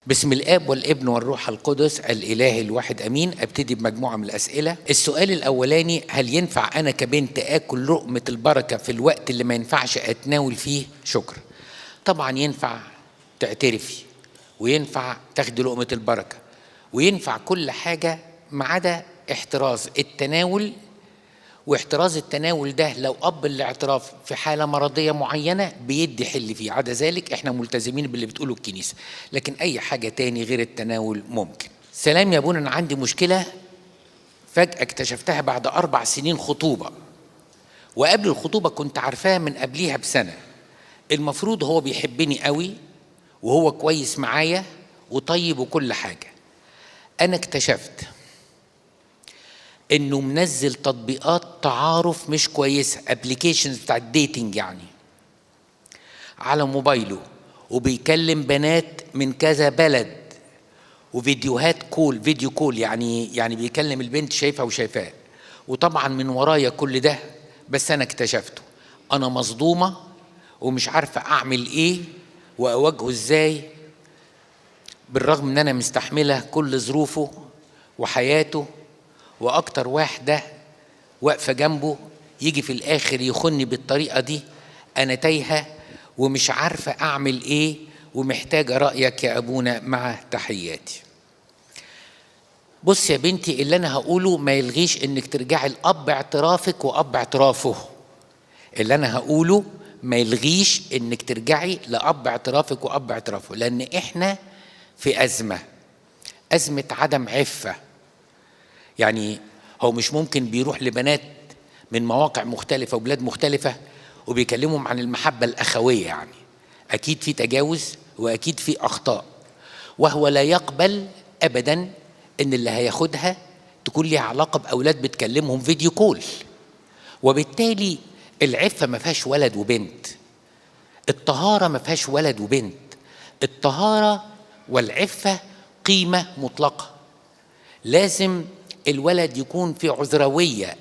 باسم الآب والابن والروح القدس الإله الواحد أمين. أبتدي بمجموعة من الأسئلة. السؤال الأولاني: هل ينفع أنا كبنت آكل لقمة البركة في الوقت اللي ما ينفعش أتناول فيه؟ شكرا. طبعا ينفع تعترفي، وينفع تاخدي لقمة البركة، وينفع كل حاجة ما عدا احتراز التناول. واحتراز التناول ده لو أب الاعتراف في حالة مرضية معينة بيدي حل فيه، عدا ذلك احنا ملتزمين باللي بتقوله الكنيسة، لكن أي حاجة تاني غير التناول ممكن. سلام يا ابونا، أنا عندي مشكلة فجأة اكتشفتها بعد 4 سنين خطوبة، وقبل الخطوبة كنت عارفاها من قبليها بسنة. المفروض هو بيحبني قوي وهو كويس معايا وطيب وكل حاجة. أنا اكتشفت انه منزل تطبيقات تعارف مش كويسه، ابليكيشنز بتاع الديتنج يعني، على موبايله، وبيكلم بنات من كذا بلد، وفيديوهات كول، فيديو كول يعني بيكلم البنت شايفها وشايفاه، وطبعا من ورايا كل ده. بس انا اكتشفته، انا مصدومه ومش عارفه اعمل ايه واواجهه ازاي، بالرغم ان انا مستحمله كل ظروفه وحياته، واكتر واحده واقفه جنبه يجي في الاخر يخني بالطريقه دي. انا تايهه ومش عارفه اعمل ايه، ومحتاجه رايك يا ابونا مع تحياتي. بص يا بنتي، اللي انا هقوله ما يلغيش انك ترجعي لاب اعترافك واب اعترافه. اللي انا هقوله ما يلغيش انك ترجعي لاب اعترافك واب اعترافه، لان احنا في ازمه عدم عفه. يعني هو مش ممكن بيروح لبنات من مواقع مختلفة وبلاد مختلفة وبيكلمهم عن المحبة الأخوية، يعني أكيد في تجاوز وأكيد في أخطاء، وهو لا يقبل أبدا إن اللي هياخدها تكون ليها علاقة بأولاد بتكلمهم فيديو كول. وبالتالي العفة ما فيهاش ولد وبنت، الطهارة ما فيهاش ولد وبنت، الطهارة والعفة قيمة مطلقة. لازم الولد يكون في عذروية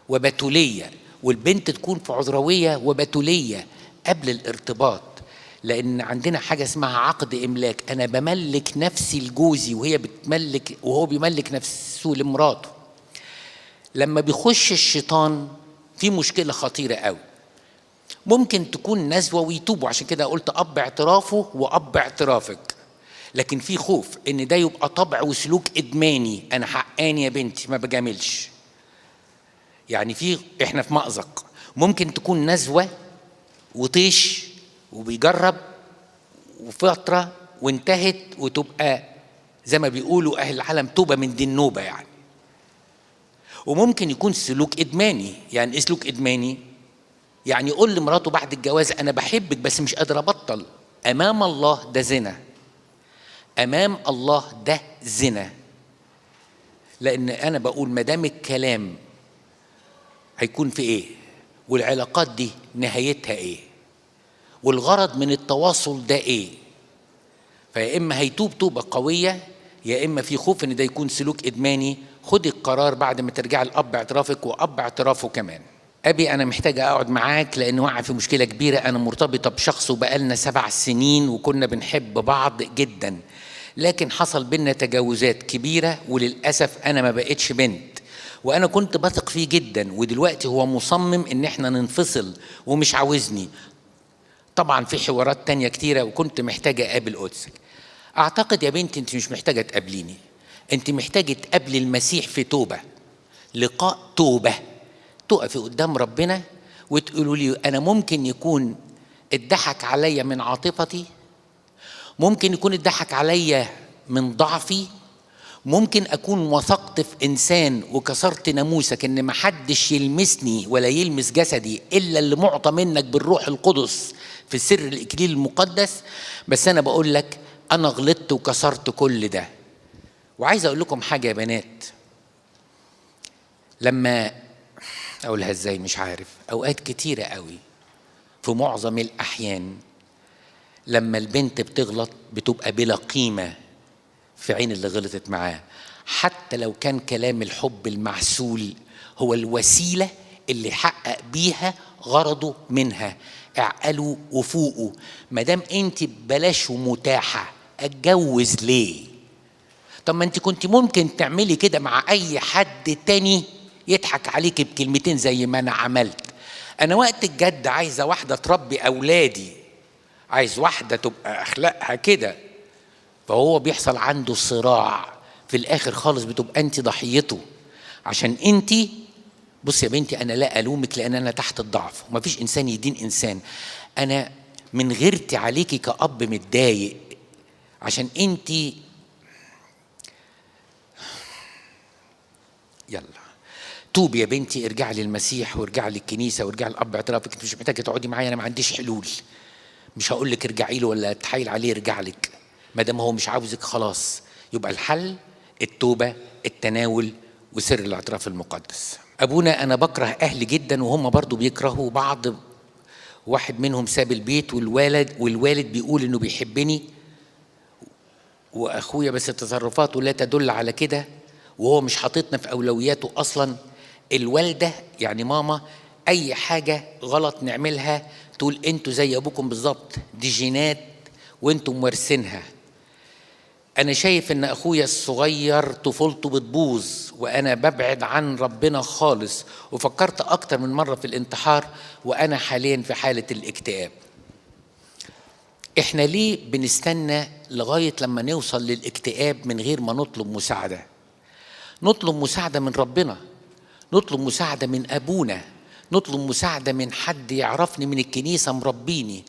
وبتولية، والبنت تكون في عذروية وبتولية قبل الارتباط، لأن عندنا حاجة اسمها عقد إملاك. أنا بملك نفسي لجوزي وهو بيملك نفسه لمراته. لما بيخش الشيطان في مشكلة خطيرة قوي، ممكن تكون نزوة ويتوبوا، عشان كده قلت أب اعترافه وأب اعترافك. لكن في خوف ان ده يبقى طبع وسلوك ادماني، انا حقاني يا بنتي ما بجاملش. يعني احنا في مأزق، ممكن تكون نزوة وطيش وبيجرب وفترة وانتهت، وتبقى زي ما بيقولوا اهل العالم توبة من دي النوبة يعني. وممكن يكون سلوك ادماني. يعني ايه سلوك ادماني؟ يعني يقول لمراته بعد الجواز انا بحبك بس مش قادر ابطل. امام الله ده زنا، امام الله ده زنا. لان انا بقول ما دام الكلام هيكون في ايه، والعلاقات دي نهايتها ايه، والغرض من التواصل ده ايه، فيا اما هيتوب توبه قويه، يا اما في خوف ان ده يكون سلوك ادماني. خدي القرار بعد ما ترجعي لاب اعترافك واب اعترافه كمان. أبي أنا محتاجة أقعد معاك لأن وقع في مشكلة كبيرة. أنا مرتبطة بشخص وبقالنا 7 سنين وكنا بنحب بعض جدا، لكن حصل بينا تجاوزات كبيرة، وللأسف أنا ما بقتش بنت، وأنا كنت بثق فيه جدا، ودلوقتي هو مصمم إن احنا ننفصل ومش عاوزني. طبعا في حوارات تانية كتيرة، وكنت محتاجة أقابل قدسك. أعتقد يا بنتي أنت مش محتاجة تقابليني، أنت محتاجة تقابلي المسيح في توبة، لقاء توبة، تقفي قدام ربنا وتقولوا لي أنا ممكن يكون اتضحك عليا من عاطفتي، ممكن يكون اتضحك عليا من ضعفي، ممكن أكون وثقت في إنسان وكسرت ناموسك إن محدش يلمسني ولا يلمس جسدي إلا اللي معطى منك بالروح القدس في سر الإكليل المقدس. بس أنا بقول لك أنا غلطت وكسرت كل ده. وعايز أقول لكم حاجة يا بنات، لما أقولها إزاي مش عارف، أوقات كتيرة قوي في معظم الأحيان لما البنت بتغلط بتبقى بلا قيمة في عين اللي غلطت معاه، حتى لو كان كلام الحب المعسول هو الوسيلة اللي حقق بيها غرضه منها. اعقلوا وفوقوا، مادام انت ببلاش ومتاحة اتجوز ليه؟ طب ما انت كنت ممكن تعملي كده مع اي حد تاني يضحك عليك بكلمتين زي ما انا عملت. انا وقت الجد عايزه واحده تربي اولادي، عايز واحده تبقى اخلاقها كده. فهو بيحصل عنده صراع في الاخر خالص، بتبقى انت ضحيته. عشان انت، بص يا بنتي، انا لا الومك لان انا تحت الضعف، ومفيش انسان يدين انسان. انا من غيرتي عليكي كأب متضايق، عشان انت يلا توبي يا بنتي، ارجعي للمسيح وارجعي للكنيسه وارجعي للاب اعترافك. انت مش محتاجه تقعدي معايا، انا ما عنديش حلول. مش هقول لك ارجعي له ولا تحايل عليه يرجع لك، ما دام هو مش عاوزك خلاص. يبقى الحل التوبه، التناول، وسر الاعتراف المقدس. ابونا انا بكره اهلي جدا وهم برضو بيكرهوا بعض. واحد منهم ساب البيت والوالد بيقول انه بيحبني، واخويا بس تصرفاته لا تدل على كده، وهو مش حاططنا في اولوياته اصلا. الوالده يعني ماما اي حاجه غلط نعملها تقول انتوا زي ابوكم بالظبط، دي جينات وانتوا موارثينها. انا شايف ان اخويا الصغير طفولته بتبوظ، وانا ببعد عن ربنا خالص، وفكرت اكتر من مره في الانتحار، وانا حاليا في حاله الاكتئاب. احنا ليه بنستنى لغايه لما نوصل للاكتئاب من غير ما نطلب مساعده؟ نطلب مساعده من ربنا، نطلب مساعده من ابونا، نطلب مساعده من حد يعرفني من الكنيسه مربيني،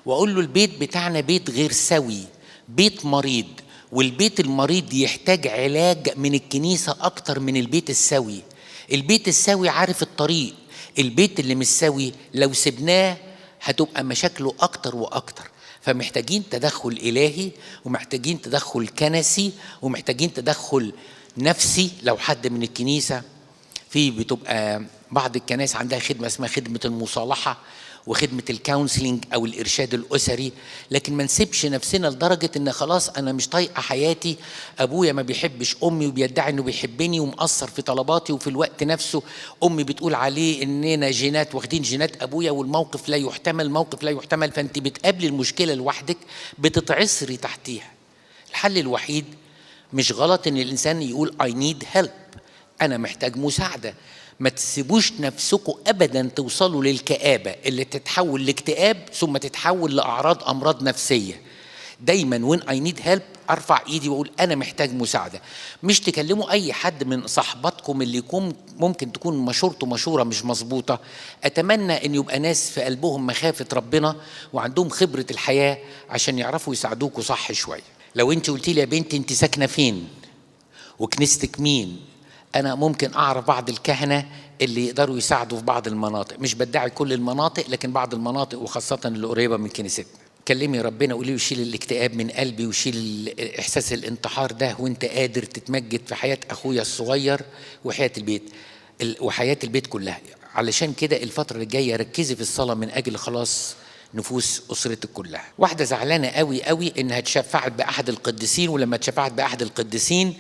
واقول له البيت بتاعنا بيت غير سوي، بيت مريض، والبيت المريض يحتاج علاج من الكنيسه اكتر من البيت السوي. البيت السوي عارف الطريق، البيت اللي مش سوي لو سبناه هتبقى مشاكله اكتر واكتر. فمحتاجين تدخل إلهي، ومحتاجين تدخل كنسي، ومحتاجين تدخل نفسي. لو حد من الكنيسة، في بتبقى بعض الكنائس عندها خدمة اسمها خدمة المصالحة وخدمة الكونسلينج أو الإرشاد الأسري، لكن ما نسيبش نفسنا لدرجة إن خلاص أنا مش طايقة حياتي، أبويا ما بيحبش أمي وبيدعي إنه بيحبني ومقصر في طلباتي، وفي الوقت نفسه أمي بتقول عليه إننا جينات، واخدين جينات أبويا، والموقف لا يحتمل، موقف لا يحتمل. فأنت بتقابلي المشكلة لوحدك، بتتعصري تحتيها. الحل الوحيد، مش غلط إن الإنسان يقول I need help، أنا محتاج مساعدة. ما تسيبوش نفسكم أبدا توصلوا للكآبة اللي تتحول لاكتئاب ثم تتحول لأعراض أمراض نفسية. دايما when I need help أرفع إيدي وأقول أنا محتاج مساعدة. مش تكلموا أي حد من صحباتكم اللي يكون ممكن تكون مشورته مشورة مش مظبوطة. أتمنى أن يبقى ناس في قلبهم مخافة ربنا وعندهم خبرة الحياة عشان يعرفوا يساعدوكوا صح شوية. لو أنت قلتي لي يا بنتي أنت ساكنة فين وكنيستك مين، أنا ممكن أعرف بعض الكهنة اللي يقدروا يساعدوا في بعض المناطق. مش بدعي كل المناطق، لكن بعض المناطق وخاصة اللي قريبة من كنيستنا. كلمي ربنا، قولي له شيل الاكتئاب من قلبي وشيل إحساس الانتحار ده، وأنت قادر تتمجد في حياة أخويا الصغير وحياة البيت وحياة البيت كلها. علشان كده الفترة الجاية ركزي في الصلاة من أجل خلاص نفوس أسرتك كلها. واحدة زعلانة قوي قوي إنها اتشفعت بأحد القديسين، ولما اتشفعت بأحد القديسين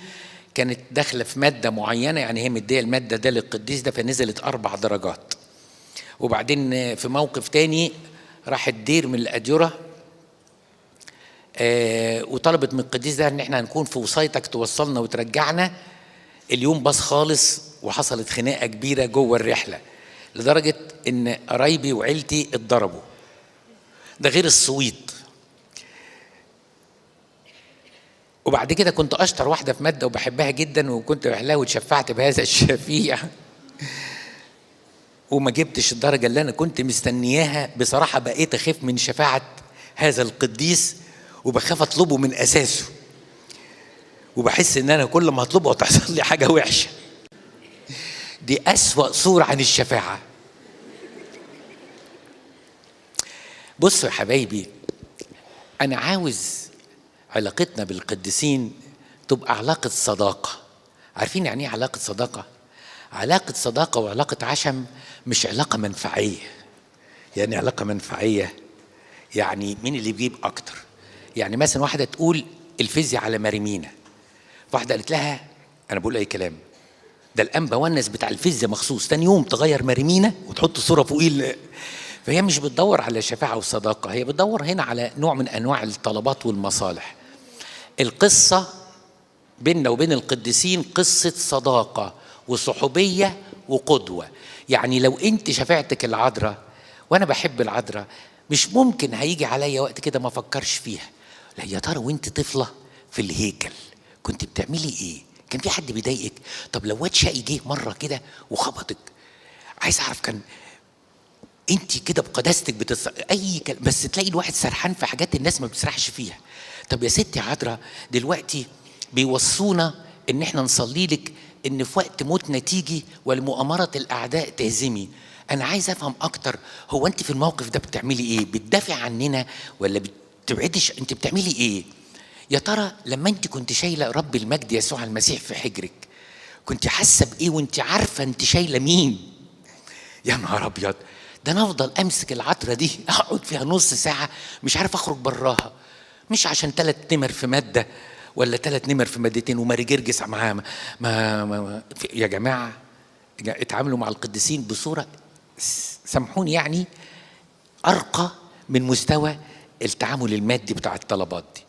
كانت داخلة في مادة معينة، يعني هي مدية المادة ده للقديس ده، فنزلت 4 درجات. وبعدين في موقف تاني راحت دير من الأديرة وطلبت من القديس ده ان احنا هنكون في وصايتك توصلنا وترجعنا. اليوم باظ خالص وحصلت خناقة كبيرة جوه الرحلة، لدرجة ان قرايبي وعيلتي اتضربوا، ده غير الصويت. وبعد كده كنت اشطر واحده في ماده وبحبها جدا، وكنت بحلها واتشفعت بهذا الشفيع وما جبتش الدرجه اللي انا كنت مستنياها. بصراحه بقيت اخاف من شفاعه هذا القديس، وبخاف اطلبه من اساسه، وبحس ان انا كل ما اطلبه تحصل لي حاجه وحشه. دي اسوأ صوره عن الشفاعه. بصوا يا حبايبي، انا عاوز علاقتنا بالقديسين تبقى علاقة صداقة. عارفين يعني ايه علاقة صداقة؟ علاقة صداقة وعلاقة عشم، مش علاقة منفعية. يعني علاقة منفعية يعني مين اللي بيجيب أكتر. يعني مثلا واحدة تقول الفيزياء على مريمينا، واحدة قالت لها أنا بقول أي كلام، ده الأنبا ونس بتاع الفيزياء مخصوص، تاني يوم تغير مريمينا وتحط صورة فوقيه. فهي مش بتدور على شفاعة وصداقة، هي بتدور هنا على نوع من أنواع الطلبات والمصالح. القصة بيننا وبين القديسين قصة صداقة وصحوبية وقدوة. يعني لو انت شفاعتك العذراء، وانا بحب العذراء، مش ممكن هيجي عليا وقت كده ما افكرش فيها. لا يا ترى وانت طفلة في الهيكل كنت بتعملي ايه؟ كان في حد بيضايقك؟ طب لو واد شقي جه مرة كده وخبطك، عايز اعرف كان انت كده بقداستك اي كلام، بس تلاقي الواحد سرحان في حاجات الناس ما بتسرحش فيها. طب يا ستي عذراء دلوقتي بيوصونا ان احنا نصلي لك ان في وقت موتنا تيجي ولمؤامرة الاعداء تهزمي. انا عايز افهم اكتر، هو انت في الموقف ده بتعملي ايه؟ بتدافع عننا ولا بتبعدش؟ انت بتعملي ايه يا ترى لما انت كنت شايله رب المجد يسوع المسيح في حجرك؟ كنت حاسه بايه وانت عارفه انت شايله مين؟ يا نهار ابيض، ده انا افضل امسك العطره دي اقعد فيها نص ساعه مش عارف اخرج براها، مش عشان 3 نمر في ماده ولا 3 نمر في مادتين وماري جرجس معاها. يا جماعه اتعاملوا مع القديسين بصوره، سامحوني يعني، ارقى من مستوى التعامل المادي بتاع الطلبات دي.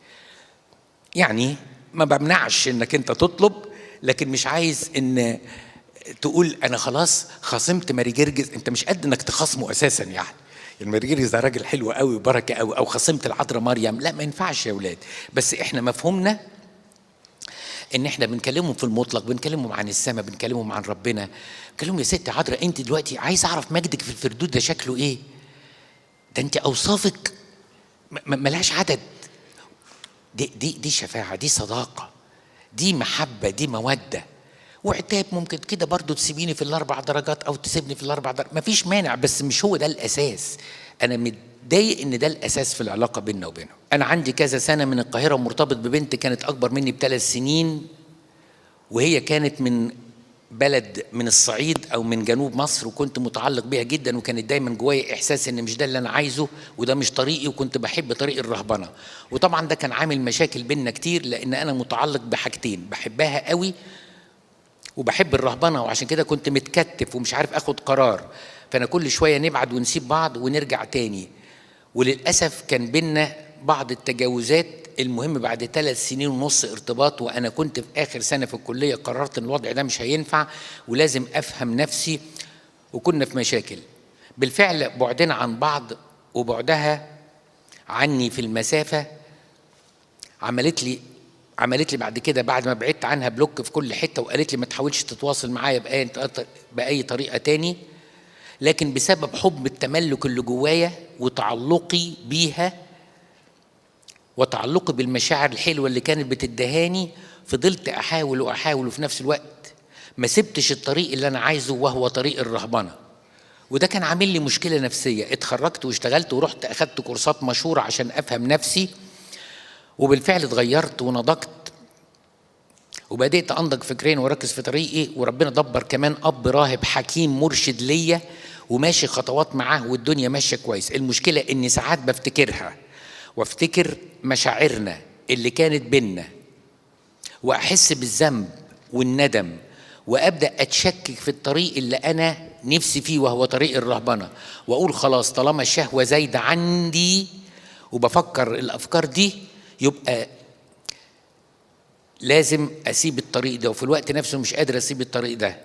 يعني ما بمنعش انك انت تطلب، لكن مش عايز ان تقول انا خلاص خصمت ماري جرجس. انت مش قد انك تخصمه اساسا يعني ماري جرجس ده راجل حلو قوي وبركه قوي، او خصمت العذراء مريم. لا ما ينفعش يا اولاد. بس احنا مفهومنا ان احنا بنكلمهم في المطلق، بنكلمهم عن السماء، بنكلمهم عن ربنا. بنكلمهم يا ست عذراء انت دلوقتي عايز اعرف مجدك في الفردوس ده شكله ايه؟ ده انت اوصافك ملهاش عدد. دي شفاعه، دي صداقه، دي محبه، دي موده. وعتاب ممكن كده برضو تسيبيني في ال4 درجات او تسيبني في ال4 درجات، مفيش مانع، بس مش هو ده الاساس. انا متضايق ان ده الاساس في العلاقه بيننا وبينهم. انا عندي كذا سنه من القاهره ومرتبط ببنت كانت اكبر مني ب3 سنين، وهي كانت من بلد من الصعيد او من جنوب مصر، وكنت متعلق بيها جدا، وكانت دايما جوايا احساس ان مش ده اللي انا عايزه وده مش طريقي، وكنت بحب طريق الرهبنه. وطبعا ده كان عامل مشاكل بيننا كتير، لان انا متعلق بحاجتين، بحبها قوي وبحب الرهبنه، وعشان كده كنت متكتف ومش عارف اخد قرار. فانا كل شويه نبعد ونسيب بعض ونرجع تاني، وللاسف كان بينا بعض التجاوزات. المهم بعد 3 سنين ونص ارتباط، وانا كنت في اخر سنه في الكليه، قررت ان الوضع ده مش هينفع ولازم افهم نفسي، وكنا في مشاكل. بالفعل بعدنا عن بعض، وبعدها عني في المسافه عملت لي بعد كده، بعد ما بعدت عنها بلوك في كل حته، وقالت لي ما تحاولش تتواصل معايا باي طريقه تاني. لكن بسبب حب التملك اللي جوايا وتعلقي بيها وتعلقي بالمشاعر الحلوه اللي كانت بتدهاني، فضلت احاول واحاول، وفي نفس الوقت ما سبتش الطريق اللي انا عايزه وهو طريق الرهبنه. وده كان عامل لي مشكله نفسيه. اتخرجت واشتغلت ورحت اخدت كورسات مشهوره عشان افهم نفسي، وبالفعل اتغيرت ونضجت وبدأت أنضج فكريا واركز في طريقي. وربنا دبر كمان أب راهب حكيم مرشد ليا، وماشي خطوات معاه والدنيا ماشية كويس. المشكلة إني ساعات بفتكرها وافتكر مشاعرنا اللي كانت بينا، وأحس بالذنب والندم، وأبدأ أتشكك في الطريق اللي أنا نفسي فيه وهو طريق الرهبنة، وأقول خلاص طالما الشهوة زايدة عندي وبفكر الأفكار دي، يبقى لازم أسيب الطريق ده، وفي الوقت نفسه مش قادر أسيب الطريق ده.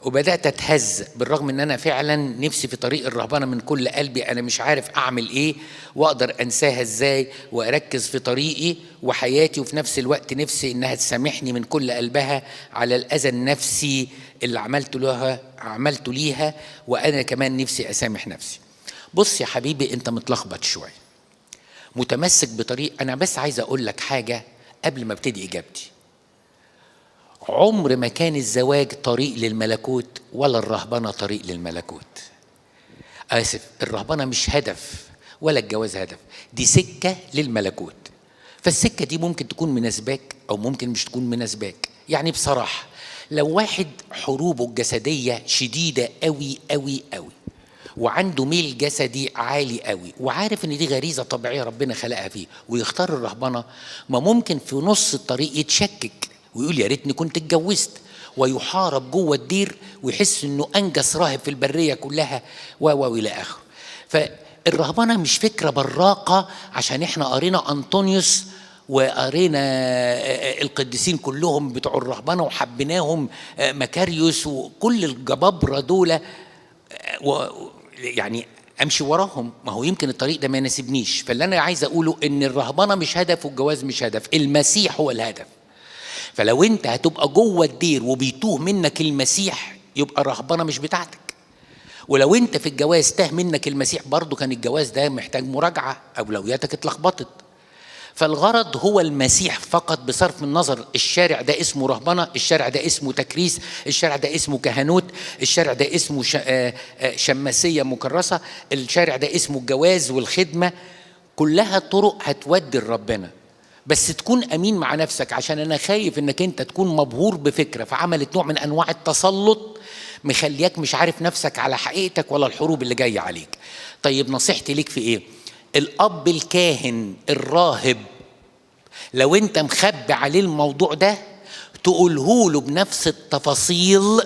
وبدأت أتهز بالرغم إن أنا فعلا نفسي في طريق الرهبنة من كل قلبي. أنا مش عارف أعمل إيه وأقدر أنساها إزاي وأركز في طريقي وحياتي، وفي نفس الوقت نفسي إنها تسامحني من كل قلبها على الأذى النفسي اللي عملته ليها، وأنا كمان نفسي أسامح نفسي. بص يا حبيبي، أنت متلخبط شوية، متمسك بطريق. أنا بس عايز أقول لك حاجة قبل ما ابتدي إجابتي. عمر ما كان الزواج طريق للملكوت ولا الرهبنة طريق للملكوت. آسف، الرهبنة مش هدف ولا الجواز هدف، دي سكة للملكوت. فالسكة دي ممكن تكون مناسباك أو ممكن مش تكون مناسباك. يعني بصراحة لو واحد حروبه الجسدية شديدة قوي قوي قوي، وعنده ميل جسدي عالي قوي، وعارف ان دي غريزة طبيعية ربنا خلقها فيه، ويختار الرهبنة، ما ممكن في نص الطريق يتشكك ويقول يا ريتني كنت اتجوزت، ويحارب جوه الدير ويحس انه انجس راهب في البرية كلها والى اخره. فالرهبنة مش فكرة براقة عشان احنا قرينا أنطونيوس وقرينا القديسين كلهم بتوع الرهبنه وحبيناهم، مكاريوس وكل الجبابره دول، يعني امشي وراهم. ما هو يمكن الطريق ده ما يناسبنيش. فاللي انا عايز اقوله ان الرهبنه مش هدف والجواز مش هدف، المسيح هو الهدف. فلو انت هتبقى جوه الدير وبيتوه منك المسيح يبقى الرهبنه مش بتاعتك. ولو انت في الجواز تاه منك المسيح برضو كان الجواز ده محتاج مراجعه، اولوياتك اتلخبطت. فالغرض هو المسيح فقط، بصرف النظر الشارع ده اسمه رهبنه، الشارع ده اسمه تكريس، الشارع ده اسمه كهنوت، الشارع ده اسمه شماسيه مكرسه، الشارع ده اسمه الجواز والخدمه. كلها طرق هتودي لربنا، بس تكون امين مع نفسك. عشان انا خايف انك انت تكون مبهور بفكره فعملت نوع من انواع التسلط مخلياك مش عارف نفسك على حقيقتك ولا الحروب اللي جايه عليك. طيب نصيحتي ليك في ايه؟ الاب الكاهن الراهب لو انت مخبي عليه الموضوع ده تقوله له بنفس التفاصيل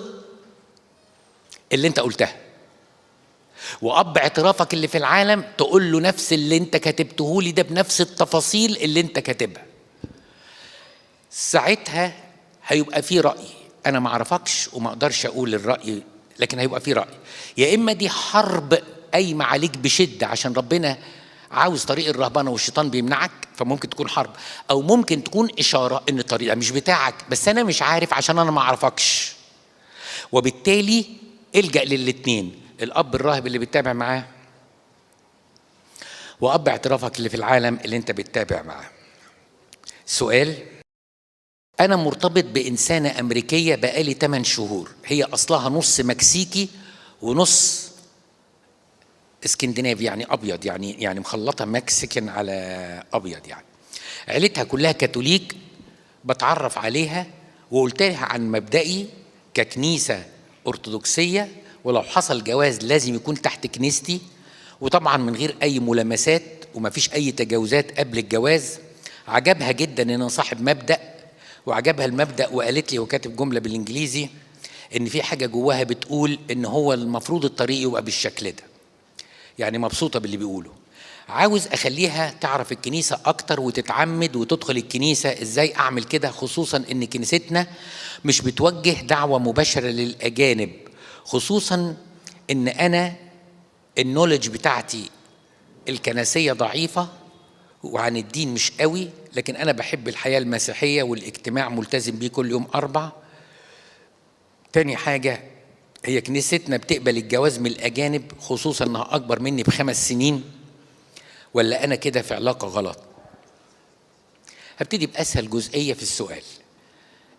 اللي انت قلتها، واب اعترافك اللي في العالم تقول له نفس اللي انت كاتبته لي ده بنفس التفاصيل اللي انت كاتبها. ساعتها هيبقى في راي، انا ما اعرفكش وما اقدرش اقول الراي، لكن هيبقى في راي. يا اما دي حرب قايمه عليك بشده عشان ربنا عاوز طريق الرهبنه والشيطان بيمنعك، فممكن تكون حرب، او ممكن تكون اشاره ان الطريق ده مش بتاعك بس انا مش عارف عشان انا ما اعرفكش. وبالتالي الجا للاتنين، الاب الراهب اللي بتتابع معاه واب اعترافك اللي في العالم اللي انت بتتابع معاه. سؤال: انا مرتبط بانسانه امريكيه بقالي 8 شهور، هي اصلها نص مكسيكي ونص اسكندنافي، يعني ابيض، يعني مخلطه مكسيكان على ابيض. يعني عيلتها كلها كاثوليك، بتعرف عليها وقلت لها عن مبدئي ككنيسه ارثوذكسيه، ولو حصل جواز لازم يكون تحت كنيستي، وطبعا من غير اي ملامسات ومفيش اي تجاوزات قبل الجواز. عجبها جدا ان انا صاحب مبدأ، وعجبها المبدأ وقالت لي وكاتب جمله بالانجليزي ان في حاجه جواها بتقول ان هو المفروض الطريق يبقى بالشكل ده. يعني مبسوطه باللي بيقوله. عاوز اخليها تعرف الكنيسه اكتر وتتعمد وتدخل الكنيسه. ازاي اعمل كده؟ خصوصا ان كنيستنا مش بتوجه دعوه مباشره للاجانب، خصوصا ان انا النولج بتاعتي الكنسيه ضعيفه وعن الدين مش قوي، لكن انا بحب الحياه المسيحيه والاجتماع ملتزم بيه كل يوم 4. تاني حاجه، هي كنيستنا بتقبل الجواز من الاجانب خصوصا انها اكبر مني ب5 سنين، ولا انا كده في علاقه غلط؟ هبتدي باسهل جزئيه في السؤال.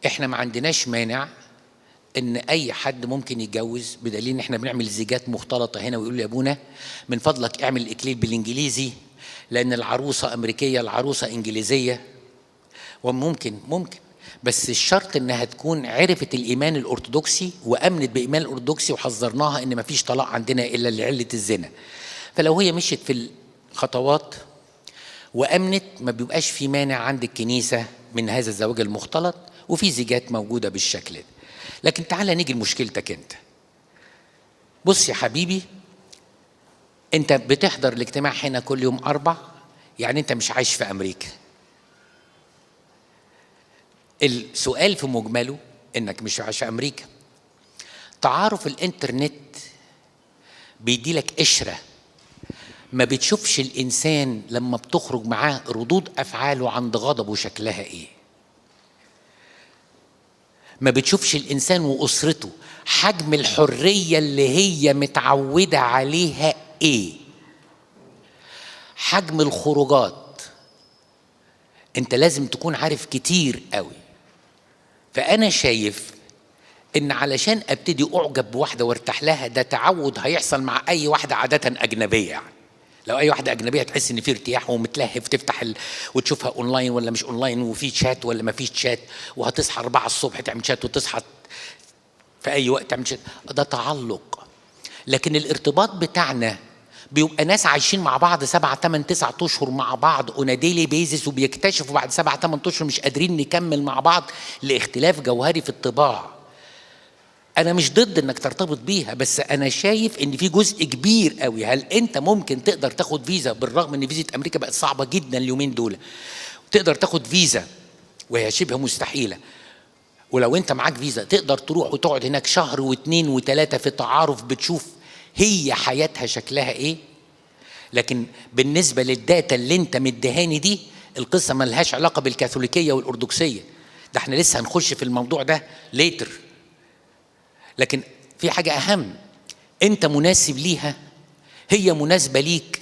احنا ما عندناش مانع ان اي حد ممكن يتجوز، بدليل ان احنا بنعمل زيجات مختلطه هنا، ويقول لي يا ابونا من فضلك اعمل الاكليل بالانجليزي لان العروسه امريكيه العروسه انجليزيه. وممكن بس الشرط انها تكون عرفت الايمان الارثوذكسي وامنت بايمان الارثوذكسي، وحذرناها ان مفيش طلاق عندنا الا لعله الزنا. فلو هي مشيت في الخطوات وامنت ما بيبقاش في مانع عند الكنيسه من هذا الزواج المختلط، وفي زيجات موجوده بالشكل ده. لكن تعالى نيجي لمشكلتك انت. بص يا حبيبي، انت بتحضر الاجتماع هنا كل يوم 4، يعني انت مش عايش في امريكا. السؤال في مجمله انك مش عايش في امريكا. تعارف الانترنت بيدي لك قشره، ما بتشوفش الانسان لما بتخرج معاه ردود افعاله عند غضبه شكلها ايه، ما بتشوفش الانسان واسرته حجم الحريه اللي هي متعوده عليها ايه، حجم الخروجات. انت لازم تكون عارف كتير قوي. فانا شايف ان علشان ابتدي اعجب بواحده وارتاح لها، ده تعود هيحصل مع اي واحده عاده اجنبيه. يعني لو اي واحده اجنبيه تحس ان في ارتياح ومتلهف، تفتح وتشوفها اونلاين ولا مش اونلاين، وفي شات ولا ما فيش شات، وهتصحى 4 الصبح تعمل شات، وتصحى في اي وقت تعمل شات، ده تعلق. لكن الارتباط بتاعنا بيبقى ناس عايشين مع بعض 7 8 9 اشهر مع بعض اون ديلي بيزس، وبيكتشفوا بعد 7 8 اشهر مش قادرين نكمل مع بعض لاختلاف جوهري في الطباع. انا مش ضد انك ترتبط بيها، بس انا شايف ان في جزء كبير قوي. هل انت ممكن تقدر تاخد فيزا بالرغم ان فيزا امريكا بقت صعبه جدا اليومين دول؟ تقدر تاخد فيزا وهي شبه مستحيلة، ولو انت معاك فيزا تقدر تروح وتقعد هناك شهر واثنين وثلاثة في تعارف، بتشوف هي حياتها شكلها ايه. لكن بالنسبة للداتا اللي انت مدهاني دي، القصة ملهاش علاقة بالكاثوليكية والأرثوذكسية، ده احنا لسه هنخش في الموضوع ده ليتر. لكن في حاجة أهم، انت مناسب ليها، هي مناسبة ليك،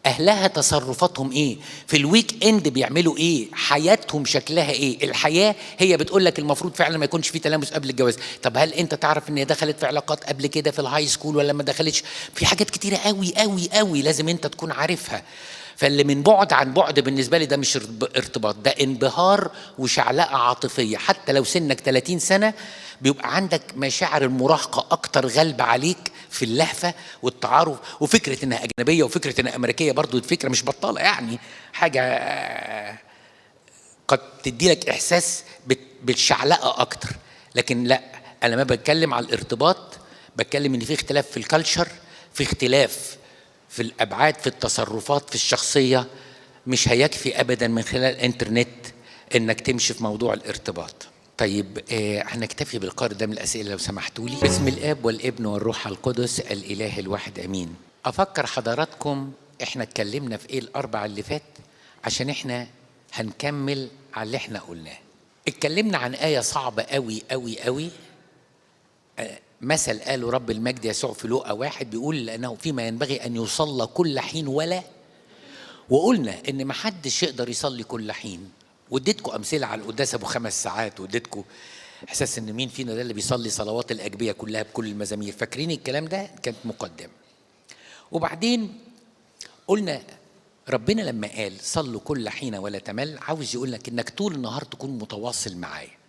أهلها تصرفاتهم إيه، في الويك إند بيعملوا إيه، حياتهم شكلها إيه. الحياة هي بتقول لك المفروض فعلا ما يكونش في تلامس قبل الجواز. طب هل أنت تعرف إن هي دخلت في علاقات قبل كده في الهاي سكول ولا ما دخلتش؟ في حاجات كتيرة قوي قوي قوي لازم أنت تكون عارفها. فاللي من بعد عن بعد بالنسبة لي ده مش ارتباط، ده انبهار وشعلقة عاطفية. حتى لو سنك 30 سنة بيبقى عندك مشاعر المراهقة أكتر غالبة عليك في اللهفة والتعارف، وفكرة إنها أجنبية وفكرة إنها أمريكية برضو فكرة مش بطالة، يعني حاجة قد تدي لك إحساس بالشعلقة أكتر. لكن لا، أنا ما بتكلم على الارتباط، بتكلم إن في اختلاف في الكالتشر، في اختلاف في الأبعاد، في التصرفات، في الشخصية. مش هيكفي أبدا من خلال الإنترنت إنك تمشي في موضوع الارتباط. طيب هنكتفي بالقدر ده من الأسئلة لو سمحتوا لي. باسم الآب والابن والروح القدس الإله الواحد أمين. أفكر حضراتكم إحنا اتكلمنا في إيه الأربع اللي فات، عشان إحنا هنكمل على اللي إحنا قلناه. اتكلمنا عن آية صعبة قوي قوي قوي، مثل قاله رب المجد يسوع في لوقا 1 بيقول لأنه فيما ينبغي أن يصلى كل حين ولا. وقلنا إن محدش يقدر يصلي كل حين، واديتكم أمثلة على القداس أبو 5 ساعات، واديتكم إحساس إن مين فينا ده اللي بيصلي صلوات الأجبية كلها بكل المزامير. فاكرين الكلام ده؟ كانت مقدمة. وبعدين قلنا ربنا لما قال صلوا كل حين ولا تمل، عاوز يقول لك إنك طول النهار تكون متواصل معايا.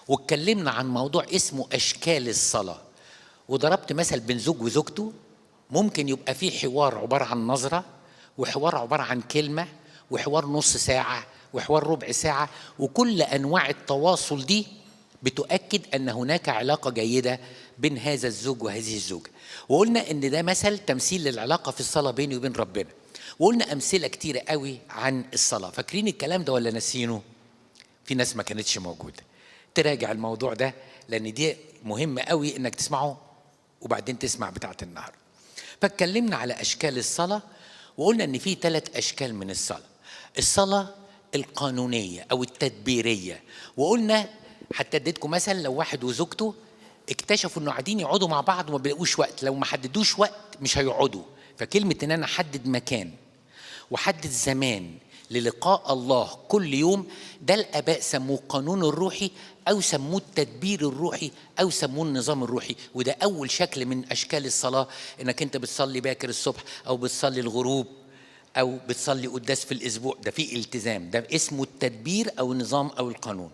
واتكلمنا عن موضوع اسمه أشكال الصلاة، وضربت مثل بين زوج وزوجته. ممكن يبقى فيه حوار عبارة عن نظرة، وحوار عبارة عن كلمة، وحوار نص ساعة، وحوار ربع ساعة، وكل أنواع التواصل دي بتؤكد أن هناك علاقة جيدة بين هذا الزوج وهذه الزوجة. وقلنا أن ده مثل تمثيل للعلاقة في الصلاة بيني وبين ربنا. وقلنا أمثلة كتيرة قوي عن الصلاة. فاكرين الكلام ده ولا ناسينه؟ في ناس ما كانتش موجودة، تراجع الموضوع ده لأن دي مهم قوي إنك تسمعه وبعدين تسمع بتاعة النهار. فاتكلمنا على أشكال الصلاة، وقلنا إن في 3 أشكال من الصلاة. الصلاة القانونية أو التدبيرية، وقلنا حتى اديتكم مثلا لو واحد وزوجته اكتشفوا إنه قاعدين يقعدوا مع بعض وما بيلاقوش وقت، لو ما حددوش وقت مش هيقعدوا. فكلمة إن أنا أحدد مكان وحدد زمان للقاء الله كل يوم، ده الآباء سموه القانون الروحي، أو سموه التدبير الروحي، أو سموه النظام الروحي. وده أول شكل من أشكال الصلاة، إنك أنت بتصلي باكر الصبح أو بتصلي الغروب أو بتصلي قداس في الأسبوع، ده فيه التزام، ده اسمه التدبير أو النظام أو القانون.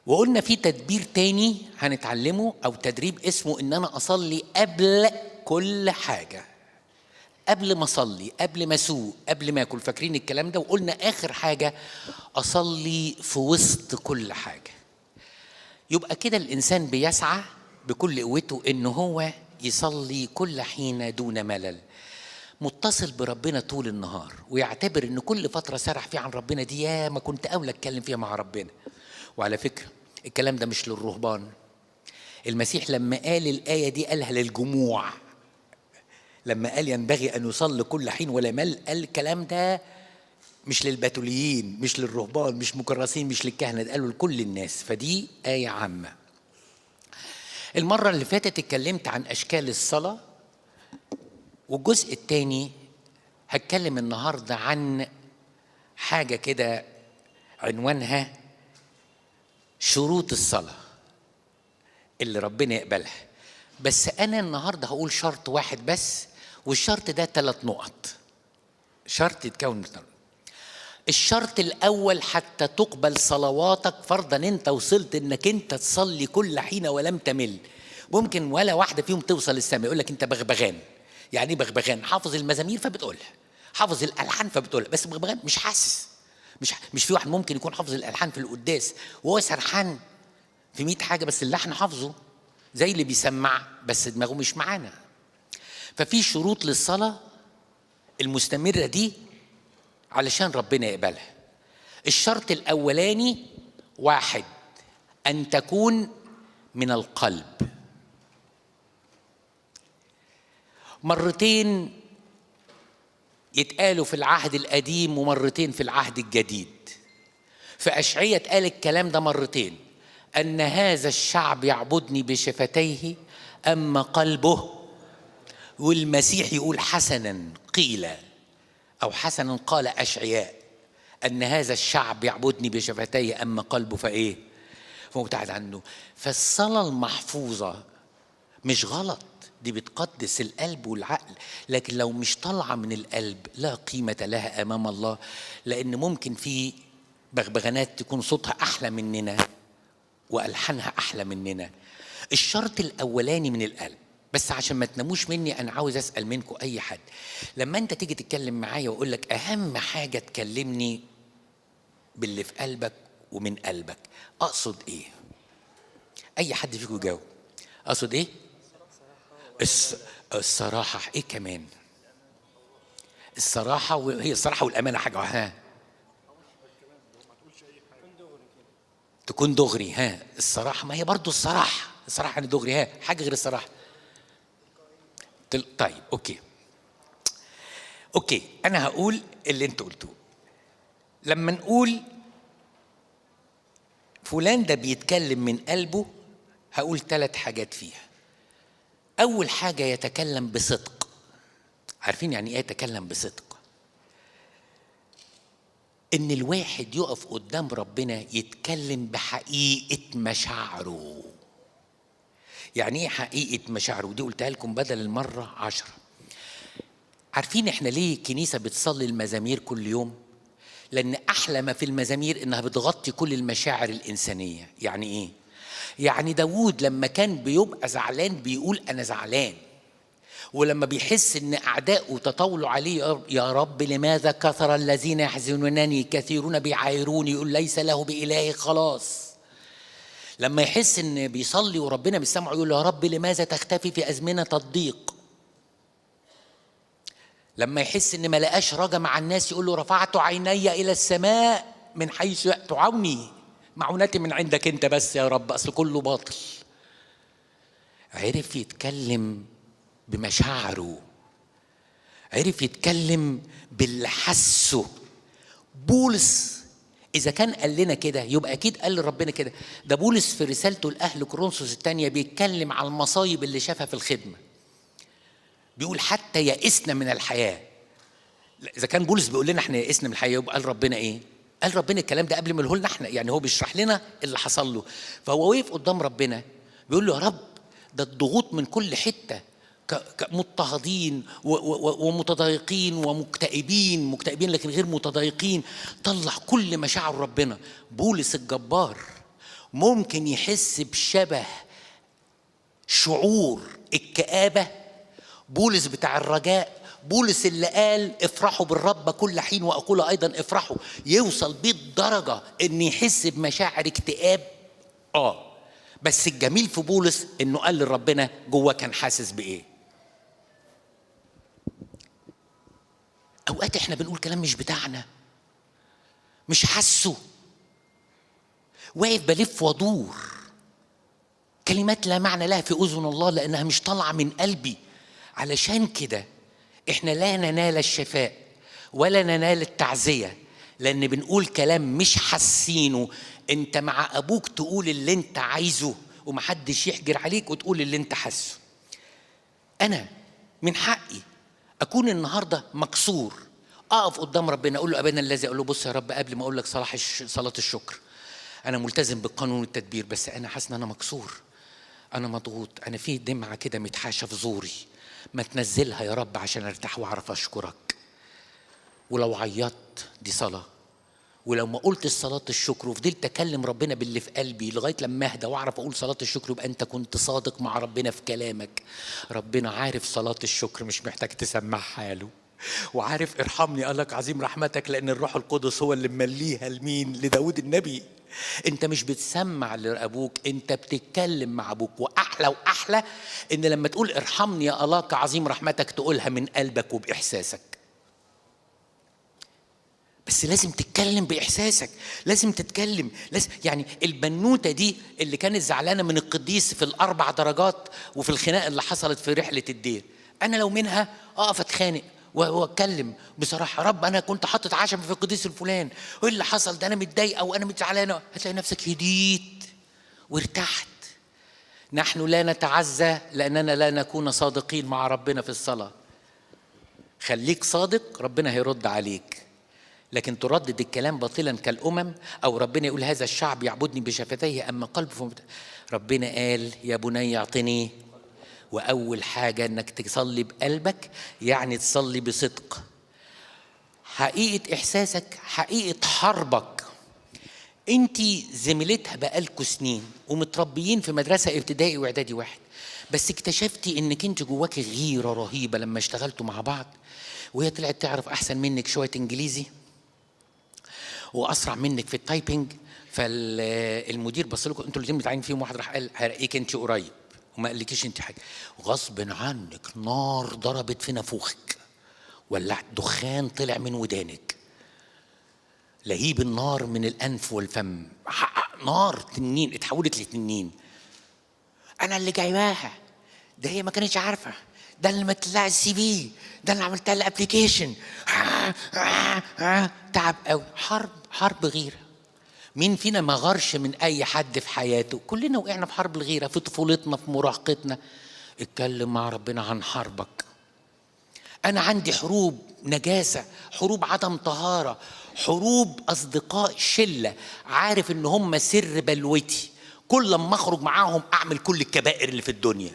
وقلنا في تدبير تاني هنتعلمه أو تدريب اسمه إن أنا أصلي قبل كل حاجة، قبل ما أصلي، قبل ما أسوق، قبل ما أكل. فاكرين الكلام ده؟ وقلنا آخر حاجة أصلي في وسط كل حاجة. يبقى كده الإنسان بيسعى بكل قوته إنه هو يصلي كل حين دون ملل، متصل بربنا طول النهار، ويعتبر إن كل فترة سرح فيها عن ربنا دي يا ما كنت أولى أتكلم فيها مع ربنا. وعلى فكرة الكلام ده مش للرهبان. المسيح لما قال الآية دي قالها للجموع، لما قال ينبغي أن يصلي كل حين ولا مل، قال الكلام ده مش للبتوليين، مش للرهبان، مش مكرسين، مش للكهنة، ده قالوا لكل الناس. فدي آية عامة. المرة اللي فاتت اتكلمت عن أشكال الصلاة، والجزء الثاني هتكلم النهاردة عن حاجة كده عنوانها شروط الصلاة اللي ربنا يقبلها. بس أنا النهاردة هقول شرط واحد بس، والشرط ده 3 نقط. شرط يتكون من 3. الشرط الأول حتى تقبل صلواتك، فرضا أنت وصلت أنك أنت تصلي كل حين ولم تمل. ممكن ولا واحدة فيهم توصل السماء، يقول لك أنت بغبغان. يعني إيه بغبغان؟ حافظ المزامير فبتقولها، حافظ الألحان فبتقولها، بس بغبغان مش حاسس. مش في واحد ممكن يكون حافظ الألحان في القداس وهو سرحان في 100 حاجة بس اللحن حافظه، زي اللي بيسمع بس دماغه مش معانا. ففي شروط للصلاة المستمرة دي علشان ربنا يقبلها. الشرط الأولاني واحد، أن تكون من القلب. مرتين يتقالوا في العهد القديم ومرتين في العهد الجديد. في أشعية اتقال الكلام ده مرتين، أن هذا الشعب يعبدني بشفتيه أما قلبه. والمسيح يقول حسنا قيل أو حسنا قال أشعياء أن هذا الشعب يعبدني بشفتيه أما قلبه فإيه؟ فمبتعد عنه. فالصلاة المحفوظة مش غلط، دي بتقدس القلب والعقل، لكن لو مش طالعة من القلب لا قيمة لها أمام الله، لأن ممكن في بغبغانات تكون صوتها أحلى مننا وألحانها أحلى مننا. الشرط الأولاني من القلب. بس عشان ما تناموش مني، أنا عاوز أسأل منكم أي حد، لما أنت تيجي تتكلم معايا وأقول لك أهم حاجة تكلمني باللي في قلبك ومن قلبك، أقصد إيه؟ أي حد فيكم يجاوب. أقصد إيه؟ الصراحة. إيه كمان؟ الصراحة، وهي الصراحة والأمانة حاجة. ها، تكون دغري. ها، الصراحة ما هي برضو الصراحة يعني دغري. ها، حاجة غير الصراحة. طيب أوكي، أنا هقول اللي أنت قلتوه. لما نقول فلان ده بيتكلم من قلبه، هقول 3 حاجات فيها. أول حاجة يتكلم بصدق. عارفين يعني إيه يتكلم بصدق؟ إن الواحد يقف قدام ربنا يتكلم بحقيقة مشاعره. يعني إيه حقيقة مشاعره؟ دي قلتها لكم بدل المرة 10. عارفين إحنا ليه الكنيسة بتصلي المزامير كل يوم؟ لأن أحلى ما في المزامير إنها بتغطي كل المشاعر الإنسانية. يعني إيه؟ يعني داود لما كان بيبقى زعلان بيقول أنا زعلان، ولما بيحس إن أعداؤه تطاولوا عليه يا رب لماذا كثر الذين يحزنونني كثيرون بيعايروني، يقول ليس له بإله خلاص. لما يحس إن بيصلي وربنا بيسمعه يقول يا رب لماذا تختفي في أزمنة الضيق. لما يحس إن ما لقاش رجا مع الناس يقول له رفعت عيني إلى السماء من حيث تعوني، معونتي من عندك أنت بس يا رب، أصل كله باطل. عرف يتكلم بمشاعره، عرف يتكلم باللي حسه. بولس إذا كان قال لنا كده يبقى أكيد قال لربنا كده. ده بولس في رسالته لأهل كورنثوس الثانية بيتكلم على المصايب اللي شافها في الخدمة، بيقول حتى يئسنا من الحياة. إذا كان بولس بيقول لنا إحنا يئسنا من الحياة، يبقى قال ربنا إيه؟ قال ربنا الكلام ده قبل ما يقوله لنا إحنا، يعني هو بيشرح لنا اللي حصل له. فهو وقف قدام ربنا بيقول له يا رب ده الضغوط من كل حتة، مضطهدين ومتضايقين ومكتئبين لكن غير متضايقين. طلع كل مشاعر ربنا. بولس الجبار ممكن يحس بشبه شعور الكآبة بولس بتاع الرجاء، بولس اللي قال افرحوا بالرب كل حين وأقول أيضا افرحوا، يوصل بيه الدرجة إن يحس بمشاعر اكتئاب. بس الجميل في بولس إنه قال لربنا جوه كان حاسس بإيه. أوقات إحنا بنقول كلام مش بتاعنا، مش حاسه، واقف بلف وادور، كلمات لا معنى لها في أذن الله لأنها مش طالعة من قلبي. علشان كده إحنا لا ننال الشفاء ولا ننال التعزية، لأن بنقول كلام مش حاسينه. أنت مع أبوك تقول اللي أنت عايزه ومحدش يحجر عليك وتقول اللي أنت حاسه. أنا من حقي أكون النهاردة مكسور، أقف قدام ربنا أقول له أبانا الذي، أقول له بص يا رب قبل ما أقول لك صلاة الشكر أنا ملتزم بالقانون والتدبير، بس أنا حاسس إن أنا مكسور، أنا مضغوط، أنا فيه دمعة كده متحاشة في زوري، ما تنزلها يا رب عشان أرتاح وأعرف أشكرك. ولو عيطت دي صلاة، ولو ما قلت صلاة الشكر وفضلت أكلم ربنا باللي في قلبي لغاية لما أهدى وأعرف أقول صلاة الشكر، يبقى أنت كنت صادق مع ربنا في كلامك. ربنا عارف صلاة الشكر مش محتاج تسمعها له، وعارف ارحمني قالك عظيم رحمتك، لأن الروح القدس هو اللي ممليها لمين؟ لداود النبي. أنت مش بتسمع لأبوك، أنت بتتكلم مع أبوك. وأحلى وأحلى إن لما تقول ارحمني يا الله عظيم رحمتك تقولها من قلبك وبإحساسك. بس لازم تتكلم بإحساسك، لازم تتكلم، لازم. يعني البنوتة دي اللي كانت زعلانة من القديس في ال4 درجات وفي الخناقة اللي حصلت في رحلة الدير، أنا لو منها أقف أتخانق وأتكلم بصراحة، رب أنا كنت حاطط عشم في القديس الفلان، وإيه اللي حصل ده، أنا متضايقة وأنا متزعلانة. هتلاقي نفسك هديت وارتحت. نحن لا نتعزى لأننا لا نكون صادقين مع ربنا في الصلاة. خليك صادق، ربنا هيرد عليك. لكن تردد الكلام باطلا كالأمم، أو ربنا يقول هذا الشعب يعبدني بشفتيه أما قلبه ربنا قال يا بني اعطني. وأول حاجة أنك تصلي بقلبك، يعني تصلي بصدق، حقيقة إحساسك، حقيقة حربك. أنتي زميلتها بقالكوا سنين ومتربيين في مدرسة ابتدائي وإعدادي واحد، بس اكتشفتي أنك أنت جواكي غيرة رهيبة لما اشتغلتوا مع بعض، وهي طلعت تعرف أحسن منك شوية إنجليزي واسرع منك في التايبنج. فالمدير بص لكم انتوا الاثنين متعين فيهم، واحد راح قال هرقيك انت قريب وما قالكيش انت حاجه، غصب عنك نار ضربت في نافوخك، ولعت دخان طلع من ودانك، لهيب النار من الانف والفم، نار تنين اتحولت لتنين. انا اللي جايباها، ده هي ما كانتش عارفه، ده اللي مطلع السي في، ده اللي عملت لها الابلكيشن. تعب قوي. حرب غيره. مين فينا ما غارش من اي حد في حياته؟ كلنا وقعنا في حرب الغيره في طفولتنا، في مراهقتنا. اتكلم مع ربنا عن حربك. انا عندي حروب نجاسه، حروب عدم طهاره، حروب اصدقاء شله عارف ان هم سر بلوتي، كل لما اخرج معاهم اعمل كل الكبائر اللي في الدنيا،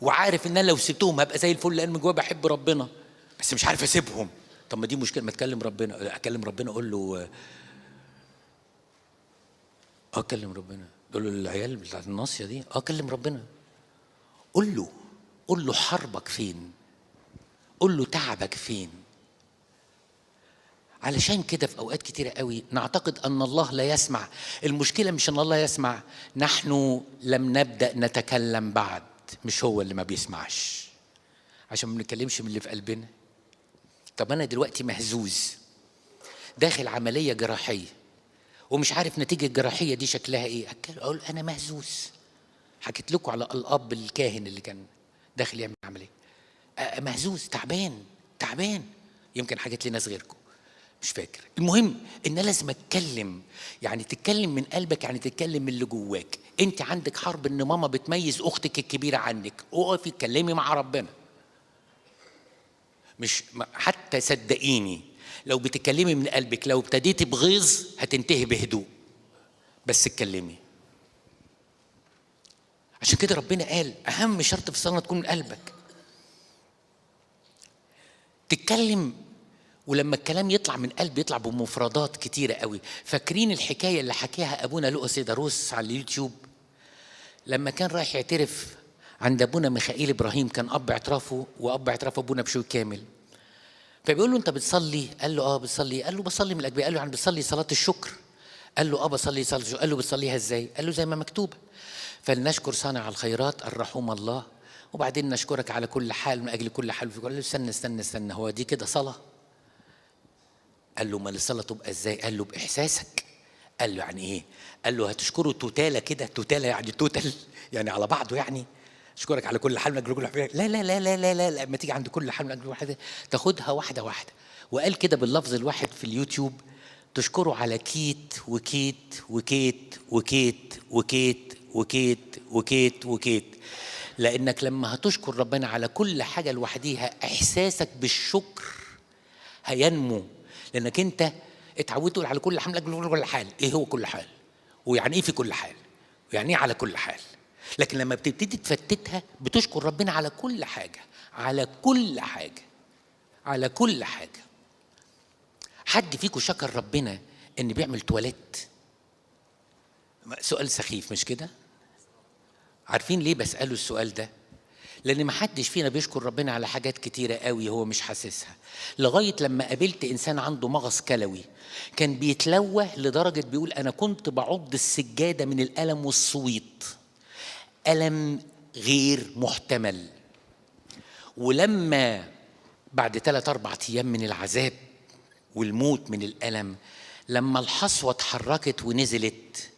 وعارف ان انا لو سبتهم هبقى زي الفل لان من جوايا بحب ربنا، بس مش عارف اسيبهم. طب ما دي مشكله. ما اتكلم ربنا، اكلم ربنا اقول له اكلم ربنا، قول له العيال بتاعت الناصيه دي اكلم ربنا، قول له حربك فين، قول له تعبك فين. علشان كده في اوقات كتيره قوي نعتقد ان الله لا يسمع. المشكله مش ان الله يسمع، نحن لم نبدا نتكلم بعد، مش هو اللي ما بيسمعش عشان ما بنتكلمش من اللي في قلبنا. طب انا دلوقتي مهزوز داخل عمليه جراحيه ومش عارف نتيجه الجراحيه دي شكلها ايه، اقول انا مهزوز. حكيت لكم على الاب الكاهن اللي كان داخل يعمل عمليه، مهزوز تعبان. يمكن حكيت لناس غيركم مش فاكر. المهم ان لازم اتكلم، يعني تتكلم من قلبك، يعني تتكلم من اللي جواك. انت عندك حرب ان ماما بتميز اختك الكبيره عنك، اقفي اتكلمي مع ربنا. مش حتى صدقيني لو بتتكلمي من قلبك، لو ابتديتي بغيظ هتنتهي بهدوء، بس اتكلمي. عشان كده ربنا قال اهم شرط في الصلاه تكون من قلبك، تتكلم. ولما الكلام يطلع من قلب يطلع بمفردات كتيرة قوي. فاكرين الحكاية اللي حكيها أبونا لؤس داروس على اليوتيوب لما كان رايح يعترف عند أبونا ميخائيل إبراهيم، كان أب اعترافه وأب اعتراف أبونا بشوي كامل. فبيقول له أنت بتصلي؟ قال له بصلي. قال له بصلي من الأجبية. قال له يعني بتصلي صلاة الشكر؟ قال له بصلي صلاة الشكر. قال له بتصليها إزاي؟ قال له زي ما مكتوبة، فلنشكر صانع الخيرات الرحوم الله، وبعدين نشكرك على كل حال من أجل كل حال. قال له استنى، هو دي كده صلاة؟ قال له ما الصلاة تبقى ازاي؟ قال له باحساسك. قال له يعني ايه؟ قال له هتشكره توتاله كده، توتاله يعني توتال يعني على بعضه، يعني اشكرك على كل حال من اجل كل حال. لا لا لا لا لا لا, لا. ما تيجي عند كل حال من اجل كل حال تاخدها واحده واحده. وقال كده باللفظ الواحد في اليوتيوب، تشكره على كيت وكيت وكيت وكيت وكيت وكيت وكيت وكيت. لانك لما هتشكر ربنا على كل حاجه لوحديها احساسك بالشكر هينمو، لانك انت اتعودت تقول على كل حال كل حال. ايه هو كل حال؟ ويعني ايه في كل حال؟ ويعني ايه على كل حال؟ لكن لما بتبتدي تفتتها بتشكر ربنا على كل حاجه، على كل حاجه، على كل حاجه. حد فيكم شكر ربنا ان بيعمل تواليت؟ سؤال سخيف مش كده؟ عارفين ليه بسأله السؤال ده؟ لأن ما حدش فينا بيشكر ربنا على حاجات كتيرة قوي هو مش حاسسها. لغاية لما قابلت إنسان عنده مغص كلوي كان بيتلوه لدرجة بيقول أنا كنت بعض السجادة من الألم والصويت، ألم غير محتمل. ولما بعد 3-4 أيام من العذاب والموت من الألم، لما الحصوة اتحركت ونزلت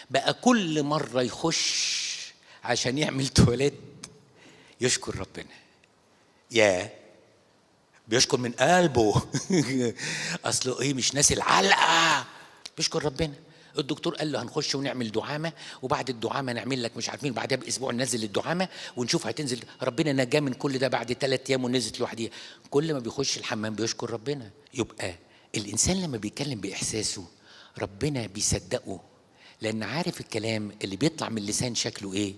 بقى كل مرة يخش عشان يعمل تواليت يشكر ربنا. بيشكر من قلبه. اصله ايه، مش ناسي العلقة، بيشكر ربنا. الدكتور قال له هنخش ونعمل دعامة، وبعد الدعامة نعمل لك مش عارفين، بعدها بأسبوع ننزل الدعامة ونشوف هتنزل. ربنا نجاه من كل ده بعد 3 أيام ونزلت لوحديها. كل ما بيخش الحمام بيشكر ربنا. يبقى الإنسان لما بيتكلم بإحساسه ربنا بيصدقه، لأن عارف الكلام اللي بيطلع من اللسان شكله إيه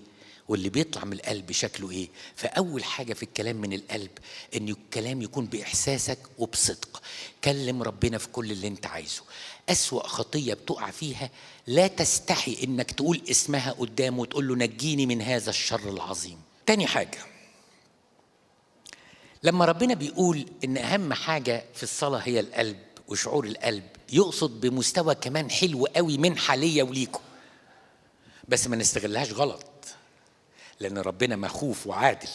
واللي بيطلع من القلب شكله إيه. فأول حاجة في الكلام من القلب إن الكلام يكون بإحساسك وبصدق. كلم ربنا في كل اللي أنت عايزه. أسوأ خطية بتقع فيها لا تستحي إنك تقول اسمها قدامه وتقول له نجيني من هذا الشر العظيم. تاني حاجة، لما ربنا بيقول إن أهم حاجة في الصلاة هي القلب وشعور القلب، يقصد بمستوى كمان حلو قوي من حالية وليكم، بس ما نستغلهاش غلط، لأن ربنا مخوف وعادل.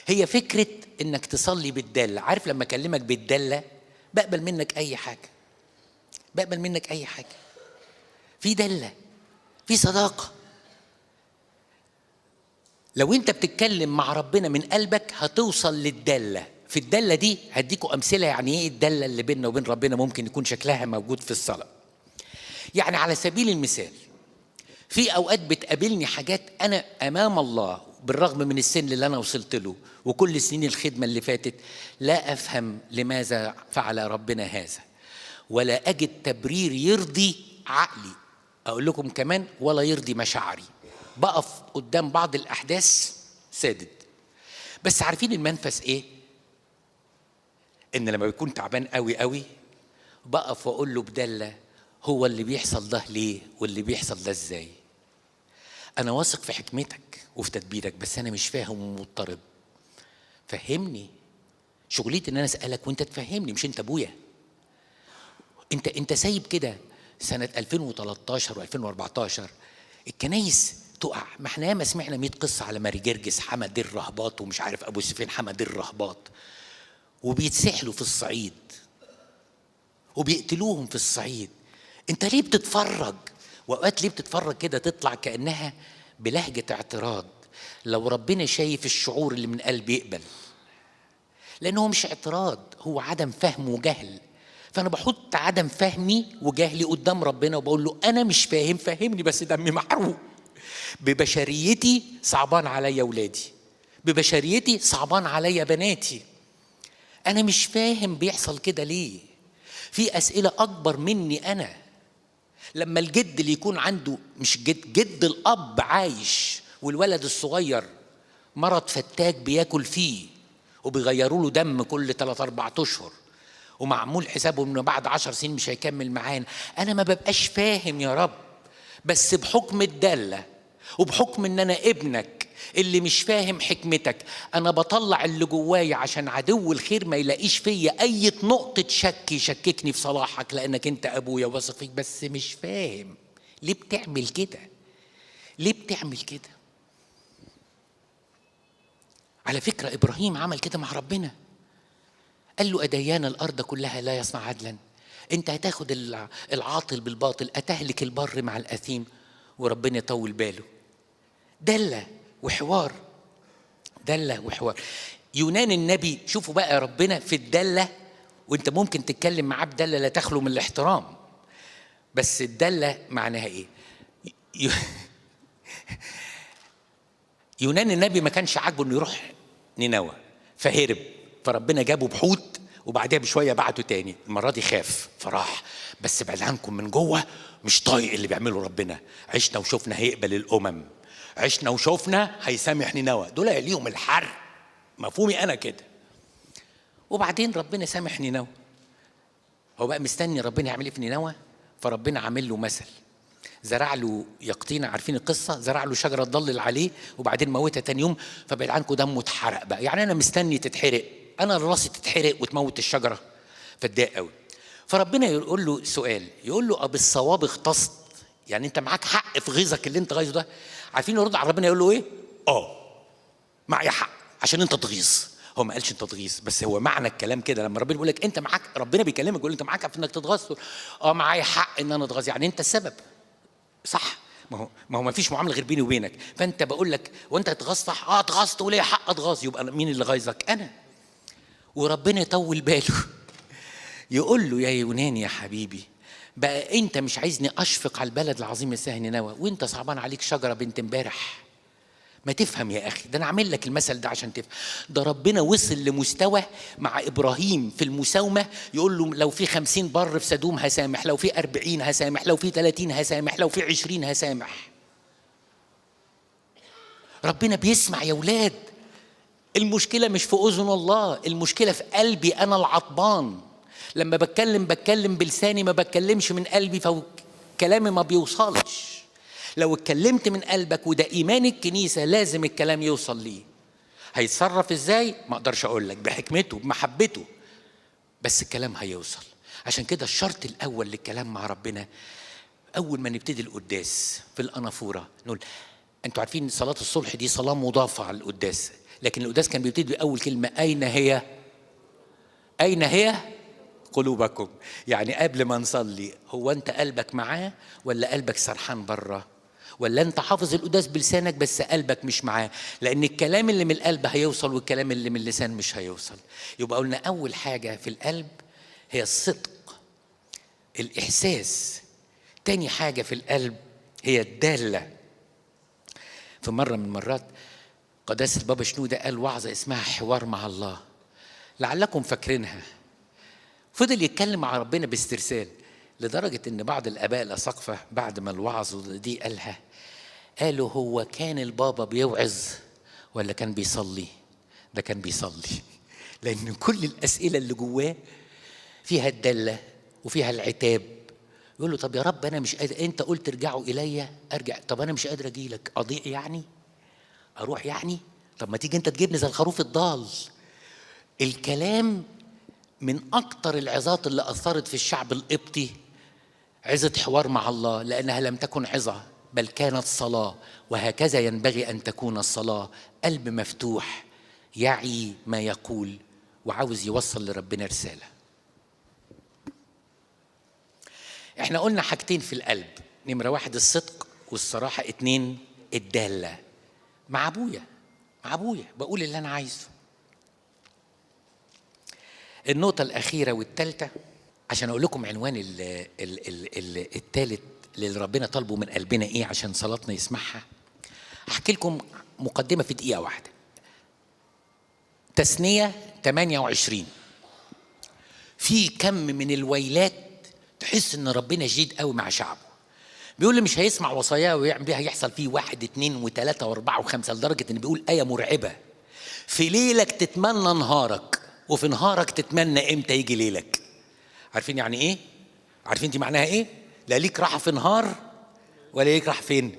هي فكرة إنك تصلي بالدالة. عارف لما أكلمك بالدالة بقبل منك أي حاجة، بقبل منك أي حاجة. في دالة، في صداقة. لو أنت بتتكلم مع ربنا من قلبك هتوصل للدالة. في الدالة دي هديكوا أمثلة يعني إيه الدالة اللي بيننا وبين ربنا ممكن يكون شكلها موجود في الصلاة. يعني على سبيل المثال، في أوقات بتقابلني حاجات أنا أمام الله بالرغم من السن اللي أنا وصلت له وكل سنين الخدمة اللي فاتت لا أفهم لماذا فعل ربنا هذا، ولا أجد تبرير يرضي عقلي، أقول لكم كمان ولا يرضي مشاعري. بقف قدام بعض الأحداث سادد. بس عارفين المنفس إيه؟ إن لما بيكون تعبان قوي قوي بقف وأقول له بدالة، هو اللي بيحصل ده ليه واللي بيحصل ده إزاي؟ أنا واثق في حكمتك وفي تدبيرك، بس أنا مش فاهم ومضطرب. فهمني. شغليتي إن أنا أسألك وأنت تفهمني، مش أنت أبويا. أنت سايب كده سنة 2013 و2014 الكنايس تقع. ما احنا ياما سمعنا 100 قصة على ماري جرجس حمد الرهبات ومش عارف أبو سفين حمد الرهبات، وبيتسحلوا في الصعيد وبيقتلوهم في الصعيد. أنت ليه بتتفرج؟ وأوقات ليه بتتفرج كده تطلع كأنها بلهجة اعتراض؟ لو ربنا شايف الشعور اللي من قلبي يقبل، لأنه مش اعتراض، هو عدم فهم وجهل. فأنا بحط عدم فهمي وجهلي قدام ربنا وبقول له أنا مش فاهم، فهمني، بس دمي محروق. ببشريتي صعبان عليا ولادي، ببشريتي صعبان عليا بناتي. أنا مش فاهم بيحصل كده ليه. في أسئلة أكبر مني أنا. لما الجد اللي يكون عنده، مش جد الأب عايش والولد الصغير مرض فتاك بياكل فيه وبيغيروا له دم كل 3-4 أشهر ومعمول حسابه انه بعد 10 سنين مش هيكمل معانا، انا ما ببقاش فاهم يا رب. بس بحكم الدالة وبحكم ان انا ابنك اللي مش فاهم حكمتك، انا بطلع اللي جوايا عشان عدو الخير ما يلاقيش فيا اي نقطة شك يشككني في صلاحك، لانك انت ابويا واثق فيك، بس مش فاهم ليه بتعمل كده. ليه بتعمل كده؟ على فكرة ابراهيم عمل كده مع ربنا، قال له أديان الأرض كلها لا يصنع عدلا؟ أنت هتاخد العاطل بالباطل، أتهلك البر مع الأثيم. وربنا يطول باله. دلة وحوار، دلة وحوار. يونان النبي، شوفوا بقى ربنا في الدلة، وانت ممكن تتكلم معاه بدلة لا تخلو من الاحترام، بس الدلة معناها ايه؟ يونان النبي ما كانش عاجبه انه يروح نينوى فهرب، فربنا جابه بحوت وبعدها بشويه بعته تاني. المره دي خاف فراح، بس بعد عنكم من جوه مش طايق اللي بيعمله ربنا. عشنا وشوفنا هيقبل الامم، عشنا وشوفنا هيسامح نينوى، دول ليهم الحرق، مفهومي انا كده. وبعدين ربنا سامح نينوى، هو بقى مستني ربنا يعمل ايه في نينوى؟ فربنا عامل له مثل، زرع له يقطين، عارفين القصه، زرع له شجره تضلل عليه وبعدين موتها تاني يوم، فبعد عنكم دمه اتحرق بقى. يعني انا مستني تتحرق، انا راسي تتحرق وتموت الشجره، فاتضايق قوي. فربنا يقول له سؤال، يقول له بالصواب اختصت، يعني انت معاك حق في غيظك اللي انت غيظه ده. عارفين يرد على ربنا يقول له ايه؟ معايا حق عشان انت تغيظ. هو ما قالش انت تغيظ، بس هو معنى الكلام كده لما ربنا بيقول لك انت معاك، ربنا بيكلمك بيقول انت معاك في انك تتغاظ، معايا حق ان انا اتغاظ، يعني انت السبب صح. ما فيش معامله غير بيني وبينك، فانت بقول لك وانت اتغاظ صح، اتغاظت وليه حق اتغاظ، يبقى مين اللي غايظك؟ انا. وربنا يطول باله يقول له يا يوناني يا حبيبي، بقى انت مش عايزني اشفق على البلد العظيم السهل نينوى وانت صعبان عليك شجره بنت امبارح؟ ما تفهم يا اخي، ده انا عامل لك المثل ده عشان تفهم. ده ربنا وصل لمستوى مع ابراهيم في المساومه، يقول له لو في 50 بر في سدوم هسامح، لو في 40 هسامح، لو في 30 هسامح، لو في 20 هسامح. ربنا بيسمع يا ولاد. المشكله مش في اذن الله، المشكله في قلبي انا العطبان. لما بتكلم بلساني، ما بتكلمش من قلبي، فكلامي ما بيوصلش. لو اتكلمت من قلبك، وده ايمان الكنيسه، لازم الكلام يوصل ليه. هيتصرف ازاي ما اقدرش اقول لك، بحكمته بمحبته، بس الكلام هيوصل. عشان كده الشرط الاول للكلام مع ربنا، اول ما نبتدي القداس في الانافوره نقول، انتوا عارفين صلاه الصبح دي صلاه مضافه على القداس، لكن القداس كان بيبتدي باول كلمه، اين هي؟ اين هي قلوبكم؟ يعني قبل ما نصلي، هو انت قلبك معاه ولا قلبك سرحان بره؟ ولا انت حافظ القداس بلسانك بس قلبك مش معاه؟ لان الكلام اللي من القلب هيوصل والكلام اللي من اللسان مش هيوصل. يبقى قلنا اول حاجه في القلب هي الصدق، الاحساس. تاني حاجه في القلب هي الداله. في مره من المرات قداسه البابا شنودة قال وعظه اسمها حوار مع الله، لعلكم فاكرينها. فضل يتكلم مع ربنا باسترسال، لدرجة ان بعض الاباء الاساقفة بعد ما الوعظ دي قالها، قالوا هو كان البابا بيوعظ ولا كان بيصلي؟ ده كان بيصلي، لان كل الاسئلة اللي جواه فيها الدلة وفيها العتاب. يقول له طب يا رب انا مش قادر، انت قلت ارجعوا الي ارجع، طب انا مش قادر اجي لك، اضيع يعني؟ اروح يعني؟ طب ما تيجي انت تجيبني زي الخروف الضال. الكلام من أكتر العظات اللي أثرت في الشعب القبطي عظة حوار مع الله، لأنها لم تكن عظة بل كانت صلاة، وهكذا ينبغي أن تكون الصلاة. قلب مفتوح يعي ما يقول وعاوز يوصل لربنا رسالة. احنا قلنا حاجتين في القلب، نمرة 1 الصدق والصراحة، 2 الدالة. مع أبويا بقول اللي أنا عايزه. النقطة الأخيرة والثالثة، عشان أقول لكم عنوان الثالث اللي ربنا طالبه من قلبنا إيه عشان صلاتنا يسمعها، أحكي لكم مقدمة في دقيقة واحدة. تثنية 28 في كم من الويلات تحس إن ربنا جديد قوي مع شعبه. بيقول لي مش هيسمع وصاياه ويعمل بيها، يحصل فيه 1 2 و3 و4 و5، لدرجة إن بيقول آية مرعبة، في ليلك تتمنى نهارك وفي نهارك تتمنى امتى يجي ليلك. عارفين يعني ايه؟ عارفين دي معناها ايه؟ لا ليك راحه في نهار ولا ليك راحه فين.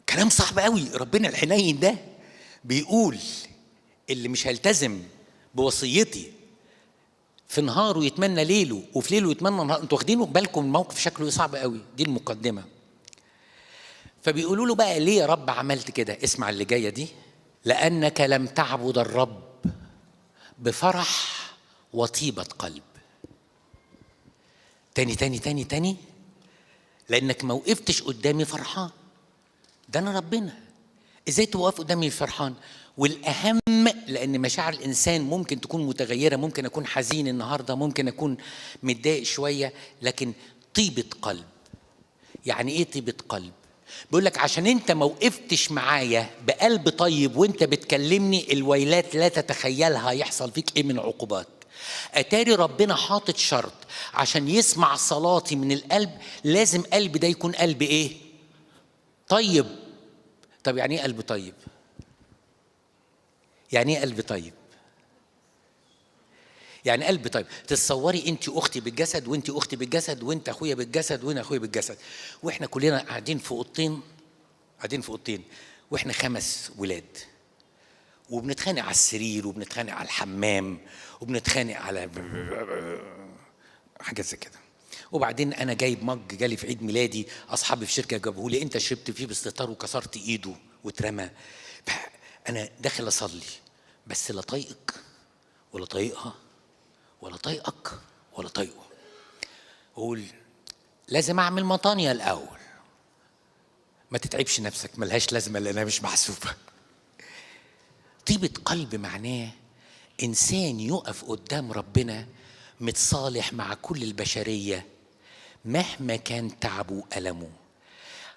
كلام صعب قوي. ربنا الحنين ده بيقول اللي مش هيلتزم بوصيتي في نهاره يتمنى ليله وفي ليله يتمنى نهار. انتوا واخدين بالكم الموقف شكله صعب قوي. دي المقدمه. فبيقولوا له بقى ليه يا رب عملت كده؟ اسمع اللي جايه دي، لأنك لم تعبد الرب بفرح وطيبة قلب. تاني، لأنك ما وقفتش قدامي فرحان. ده أنا ربنا، إزاي توقف قدامي فرحان؟ والأهم لأن مشاعر الإنسان ممكن تكون متغيرة، ممكن أكون حزين النهاردة، ممكن أكون متضايق شوية، لكن طيبة قلب. يعني إيه طيبة قلب؟ بيقول لك عشان انت ما وقفتش معايا بقلب طيب وانت بتكلمني، الويلات لا تتخيلها يحصل فيك ايه من عقوبات. اتاري ربنا حاطط شرط عشان يسمع صلاتي من القلب، لازم قلب ده يكون قلب ايه؟ طيب. طب يعني ايه قلب طيب؟ يعني ايه قلب طيب؟ يعني قلب طيب. تتصوري انت اختي بالجسد وانت اختي بالجسد وانت اخويا بالجسد وانا اخويا بالجسد، واحنا كلنا قاعدين في اوضتين، واحنا 5 ولاد، وبنتخانق على السرير وبنتخانق على الحمام وبنتخانق على حاجات زي كده. وبعدين انا جايب مج جالي في عيد ميلادي، اصحابي في الشركه جابوه لي، انت شربت فيه باستهتار وكسرت ايده واترمى. انا داخل اصلي بس لا طايقك ولا طايقها ولا طايقك ولا طايقه. قول لازم اعمل مطانية الاول. ما تتعبش نفسك، ملهاش لازمة لانها مش محسوبة. طيبة قلب معناه انسان يقف قدام ربنا متصالح مع كل البشرية مهما كان تعبه وألمه.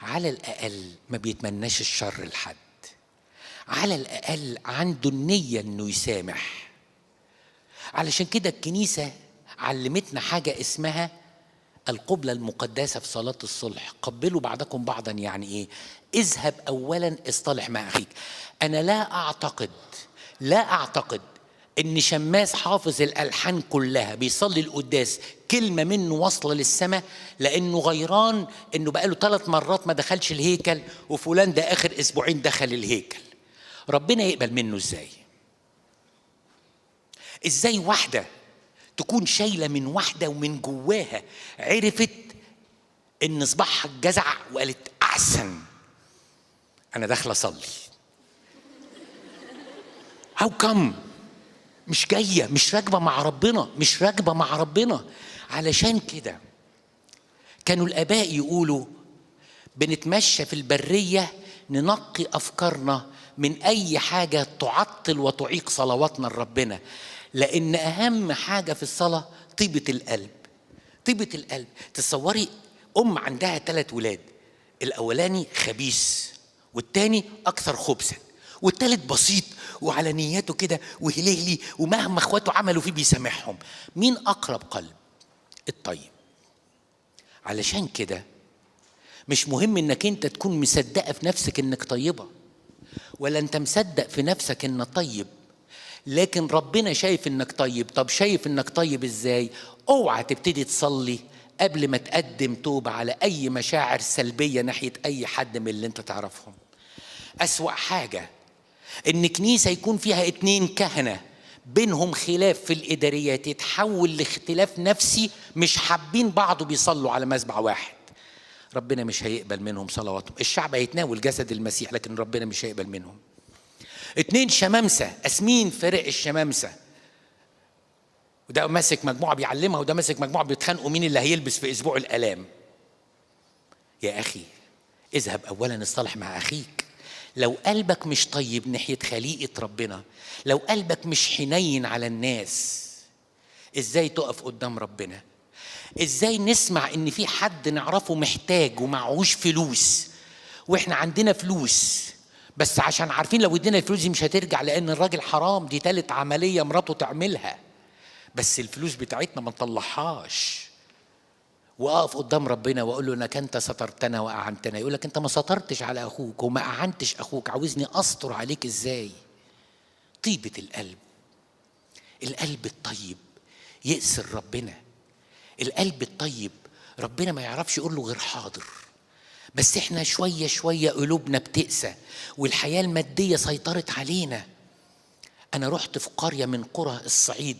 على الأقل ما بيتمناش الشر لحد، على الأقل عنده النية إنه يسامح. علشان كده الكنيسة علمتنا حاجة اسمها القبلة المقدسة في صلاة الصلح. قبلوا بعضكم بعضا، يعني إيه؟ اذهب أولا اصطلح مع أخيك. أنا لا أعتقد إن شماس حافظ الألحان كلها بيصلي القداس كلمة منه واصلة للسماء لأنه غيران إنه بقاله 3 مرات ما دخلش الهيكل وفلان ده آخر أسبوعين دخل الهيكل. ربنا يقبل منه إزاي؟ إزاي واحدة تكون شايلة من واحدة ومن جواها عرفت إن صباحها الجزع وقالت أحسن أنا داخلة أصلي؟ How come؟ مش جاية، مش راكبة مع ربنا. علشان كده كانوا الآباء يقولوا بنتمشى في البرية ننقي أفكارنا من أي حاجة تعطل وتعيق صلواتنا لربنا، لأن أهم حاجة في الصلاة طيبة القلب. تصوري عندها 3 ولاد، الأولاني خبيث والتاني أكثر خبثا والتالت بسيط وعلى نياته كده وهلهلي ومهما اخواته عملوا فيه بيسامحهم. مين أقرب قلب؟ الطيب. علشان كده مش مهم انك انت تكون مصدقة في نفسك انك طيبة، ولا انت مصدق في نفسك انك طيب، لكن ربنا شايف انك طيب. طب شايف انك طيب ازاي؟ اوعى تبتدي تصلي قبل ما تقدم توبة على اي مشاعر سلبية ناحية اي حد من اللي انت تعرفهم. اسوأ حاجة ان كنيسة يكون فيها 2 كهنة بينهم خلاف في الإداريات يتحول لاختلاف نفسي، مش حابين بعض وبيصلوا على مذبح واحد. ربنا مش هيقبل منهم صلواتهم. الشعب هيتناول جسد المسيح لكن ربنا مش هيقبل منهم. 2 شمامسة قاسمين فرق الشمامسة، وده ماسك مجموعة بيعلمها وده ماسك مجموعة بيتخانقوا مين اللي هيلبس في أسبوع الآلام. يا أخي اذهب أولا اصطلح مع أخيك. لو قلبك مش طيب ناحية خليقة ربنا، لو قلبك مش حنين على الناس، ازاي تقف قدام ربنا؟ ازاي نسمع ان في حد نعرفه محتاج ومعهوش فلوس واحنا عندنا فلوس، بس عشان عارفين لو ادينا الفلوس دي مش هترجع لان الراجل حرام، دي 3 عملية مراته تعملها، بس الفلوس بتاعتنا ما نطلعهاش. واقف قدام ربنا واقول له انك انت سترتنا واعنتنا. يقول لك انت ما سترتش على اخوك وما اعنتش اخوك، عاوزني استر عليك ازاي؟ طيبة القلب الطيب يأسر ربنا. القلب الطيب ربنا ما يعرفش يقول له غير حاضر. بس احنا شوية شوية قلوبنا بتقسى والحياة المادية سيطرت علينا. انا رحت في قرية من قرى الصعيد،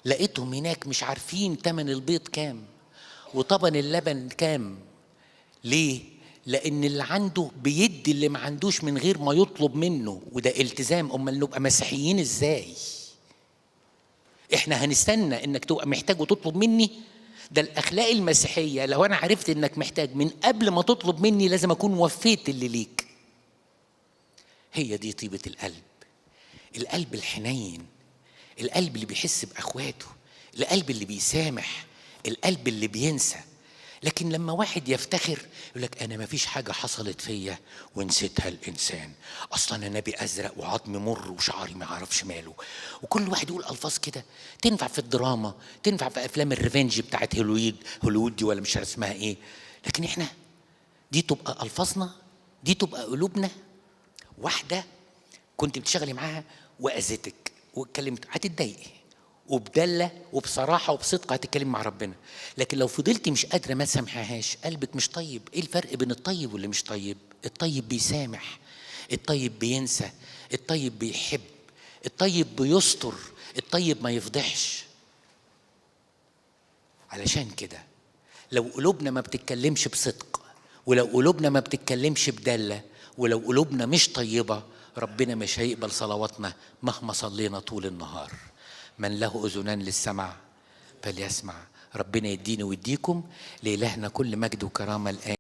لقيتهم هناك مش عارفين تمن البيض كام وطبن اللبن كام. ليه؟ لأن اللي عنده بيدي اللي ما عندوش من غير ما يطلب منه، وده التزام. أمال نبقى مسيحيين إزاي؟ إحنا هنستنى إنك تبقى محتاج وتطلب مني؟ ده الأخلاق المسيحية لو أنا عرفت إنك محتاج من قبل ما تطلب مني لازم أكون وفيت اللي ليك. هي دي طيبة القلب الحنين، القلب اللي بيحس بأخواته، القلب اللي بيسامح، القلب اللي بينسى. لكن لما واحد يفتخر يقول لك انا ما فيش حاجه حصلت فيا ونسيتها الانسان، اصلا انا نبي ازرق وعظمي مر وشعري ما اعرفش ماله، وكل واحد يقول الفاظ كده تنفع في الدراما، تنفع في افلام الريفنج بتاعت هوليوود دي ولا مش عارف اسمها ايه. لكن احنا دي تبقى الفاظنا، دي تبقى قلوبنا. واحده كنت بتشتغلي معاها واذتك واتكلمت هتتضايقي، وبدلة وبصراحة وبصدق هتتكلم مع ربنا. لكن لو فضلتي مش قادرة ما تسامحهاش قلبك مش طيب. ايه الفرق بين الطيب واللي مش طيب؟ الطيب بيسامح، الطيب بينسى، الطيب بيحب، الطيب بيستر، الطيب ما يفضحش. علشان كده لو قلوبنا ما بتتكلمش بصدق، ولو قلوبنا ما بتتكلمش بدلة، ولو قلوبنا مش طيبة، ربنا مش هيقبل صلواتنا مهما صلينا طول النهار. من له أذنان للسمع فليسمع. ربنا يديني ويديكم. لإلهنا كل مجد وكرامة الآن.